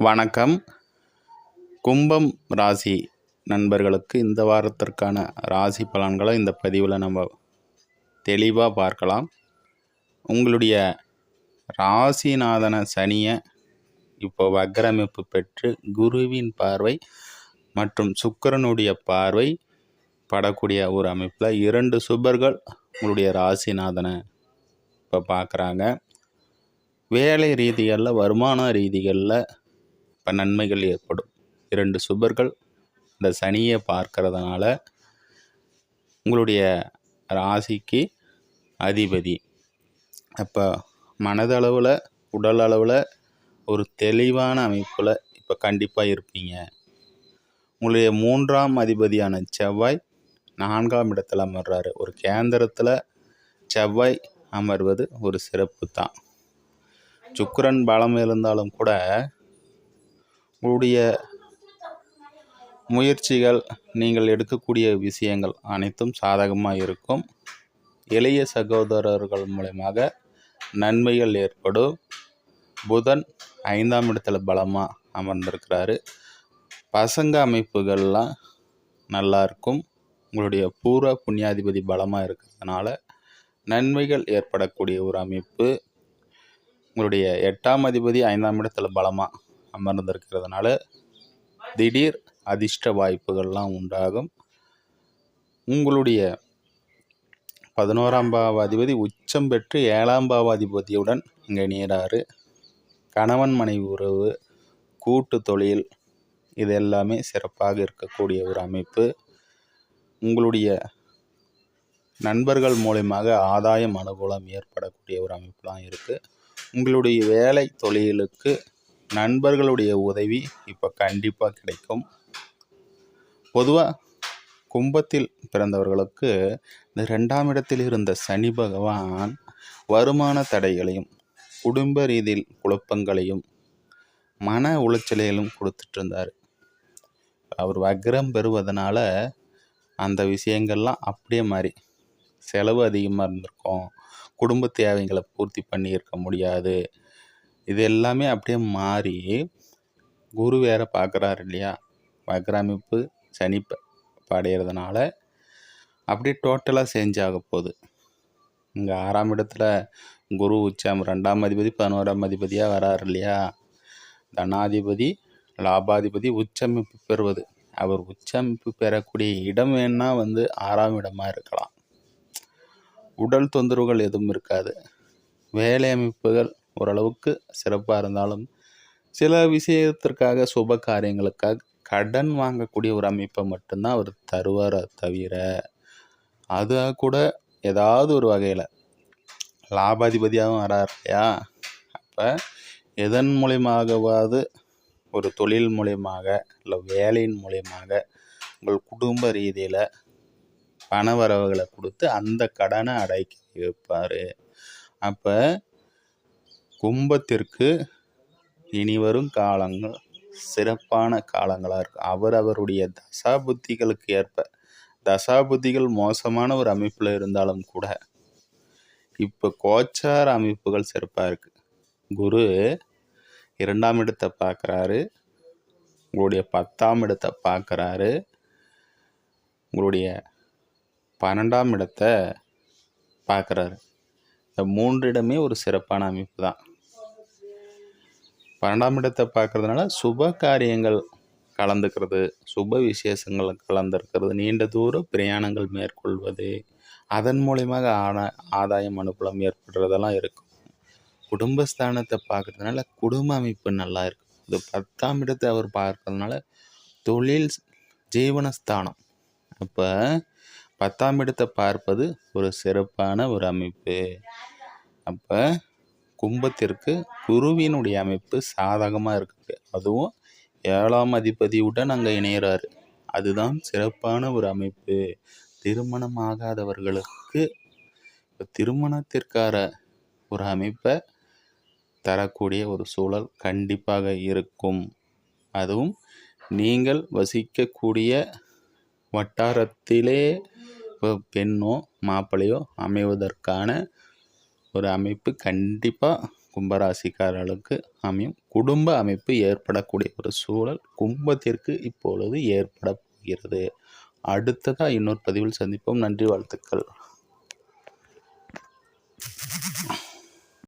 வணக்கம். கும்பம் ராசி நண்பர்களுக்கு இந்த வாரத்திற்கான ராசி பலன்களை இந்த பதிவில் நம்ம தெளிவாக பார்க்கலாம். உங்களுடைய ராசிநாதன சனியை இப்போ வக்ரமைப்பு பெற்று குருவின் பார்வை மற்றும் சுக்கிரனுடைய பார்வை படக்கூடிய ஒரு அமைப்பில் 2 சுபர்கள் உங்களுடைய ராசிநாதனை இப்போ பார்க்குறாங்க. வேலை ரீதிகளில், வருமான ரீதிகளில் இப்போ நன்மைகள் ஏற்படும். 2 சுபர்கள் இந்த சனியை பார்க்கறதுனால உங்களுடைய ராசிக்கு அதிபதி. அப்போ மனதளவில், உடல் அளவில் ஒரு தெளிவான அமைப்பில் இப்போ கண்டிப்பாக இருப்பீங்க. உங்களுடைய 3ஆம் அதிபதியான செவ்வாய் 4ஆம் இடத்துல அமர்றாரு. ஒரு கேந்திரத்தில் செவ்வாய் அமர்வது ஒரு சிறப்பு தான். சுக்கிரன் பலம் இருந்தாலும் கூட உங்களுடைய முயற்சிகள், நீங்கள் எடுக்கக்கூடிய விஷயங்கள் அனைத்தும் சாதகமாக இருக்கும். இளைய சகோதரர்கள் மூலமாக நன்மைகள் ஏற்படும். புதன் 5ஆம் இடத்துல பலமாக அமர்ந்திருக்கிறாரு. பசங்க அமைப்புகள்லாம் நல்லா இருக்கும். உங்களுடைய பூர்வ புண்ணியாதிபதி பலமாக இருக்கிறதுனால நன்மைகள் ஏற்படக்கூடிய ஒரு அமைப்பு. உங்களுடைய 8ஆம் அதிபதி 5ஆம் இடத்துல பலமாக அமர்ந்திருக்கிறதுனால திடீர் அதிர்ஷ்ட வாய்ப்புகள்லாம் உண்டாகும். உங்களுடைய 11ஆம் பாவாதிபதி உச்சம் பெற்று 7ஆம் பாவாதிபதியுடன் இங்கே இணைகிறாரு. கணவன் மனைவி உறவு, கூட்டு தொழில், இது எல்லாமே சிறப்பாக இருக்கக்கூடிய ஒரு அமைப்பு. உங்களுடைய நண்பர்கள் மூலமாக ஆதாயம், அனுகூலம் ஏற்படக்கூடிய ஒரு அமைப்புலாம் இருக்குது. உங்களுடைய வேலை தொழிலுக்கு நண்பர்களுடைய உதவி இப்போ கண்டிப்பாக கிடைக்கும். பொதுவாக கும்பத்தில் பிறந்தவர்களுக்கு இந்த 2ஆம் இடத்தில் இருந்த சனி பகவான் வருமான தடைகளையும், குடும்ப ரீதியில் குழப்பங்களையும், மன உளைச்சலையும் கொடுத்துட்டு இருந்தார். அவர் வக்ரம் பெறுவதனால அந்த விஷயங்கள்லாம் அப்படியே மாறி செலவு அதிகமாக இருந்திருக்கும். குடும்ப தேவைகளை பூர்த்தி பண்ணியிருக்க முடியாது. இது எல்லாமே அப்படியே மாறி குரு வேற பார்க்குறாரு இல்லையா, வக்ரமைப்பு சனி படைகிறதுனால அப்படியே டோட்டலாக சேஞ்ச் ஆக போகுது. இங்கே 6ஆம் இடத்துல குரு உச்சம், 2ஆம் அதிபதி 11ஆம் அதிபதியாக வராரு இல்லையா, தனாதிபதி லாபாதிபதி உச்சமைப்பு பெறுவது. அவர் உச்சமைப்பு பெறக்கூடிய இடம் வேணா 6ஆம் இடமாக இருக்கலாம். உடல் தொந்தரவுகள் எதுவும் இருக்காது. வேலை அமைப்புகள் ஓரளவுக்கு சிறப்பாக இருந்தாலும் சில விஷயத்திற்காக, சுப காரியங்களுக்காக கடன் வாங்கக்கூடிய ஒரு அமைப்பை மட்டும்தான் அவர் தருவார். தவிர அது கூட ஏதாவது ஒரு வகையில் லாபாதிபதியாகவும் வரார் இல்லையா, அப்போ எதன் மூலியமாகவாவது ஒரு தொழில் மூலியமாக இல்லை வேலையின் மூலியமாக உங்கள் குடும்ப ரீதியில் பண வரவுகளை கொடுத்து அந்த கடனை அடைக்க வைப்பார். அப்போ கும்பத்திற்கு இனி வரும் காலங்கள் சிறப்பான காலங்களாக இருக்கும். அவருடைய தசாபுத்திகளுக்கு ஏற்ப, தசாபுத்திகள் மோசமான ஒரு அமைப்பில் இருந்தாலும் கூட இப்போ கோச்சார அமைப்புகள் சிறப்பாக இருக்குது. குரு 2ஆம் இடத்தை பார்க்குறாரு, உங்களுடைய 10ஆம் இடத்தை பார்க்குறாரு, உங்களுடைய 12ஆம் இடத்தை பார்க்குறாரு. இந்த 3 இடமே ஒரு சிறப்பான அமைப்பு தான். 12ஆம் இடத்தை பார்க்கறதுனால சுப காரியங்கள் கலந்துக்கிறது, சுப விசேஷங்கள் கலந்துருக்கிறது, நீண்ட தூர பிரயாணங்கள் மேற்கொள்வது, அதன் மூலயமாக ஆதாயம், அனுகூலம் ஏற்படுறதெல்லாம் இருக்கும். குடும்பஸ்தானத்தை பார்க்கறதுனால குடும்ப அமைப்பு நல்லா இருக்கும். இது 10ஆம் இடத்தை அவர் பார்க்கறதுனால தொழில் ஜீவனஸ்தானம். அப்போ 10ஆம் இடத்தை பார்ப்பது ஒரு சிறப்பான ஒரு அமைப்பு. அப்போ கும்பத்திற்கு குருவினுடைய அமைப்பு சாதகமாக இருக்குது. அதுவும் 7ஆம் அதிபதியுடன் அங்கே இணைகிறாரு. அதுதான் சிறப்பான ஒரு அமைப்பு. திருமணம் ஆகாதவர்களுக்கு திருமணத்திற்கான ஒரு அமைப்பை தரக்கூடிய ஒரு சூழல் கண்டிப்பாக இருக்கும். அதுவும் நீங்கள் வசிக்கக்கூடிய வட்டாரத்திலே பெண்ணோ மாப்பிள்ளையோ அமைவதற்கான ஒரு அமைப்பு கண்டிப்பாக கும்பராசிக்காரர்களுக்கு அமையும். குடும்ப அமைப்பு ஏற்படக்கூடிய ஒரு சூழல் கும்பத்திற்கு இப்பொழுது ஏற்பட போகிறது. அடுத்ததாக இன்னொரு பதிவில் சந்திப்போம். நன்றி, வாழ்த்துக்கள்.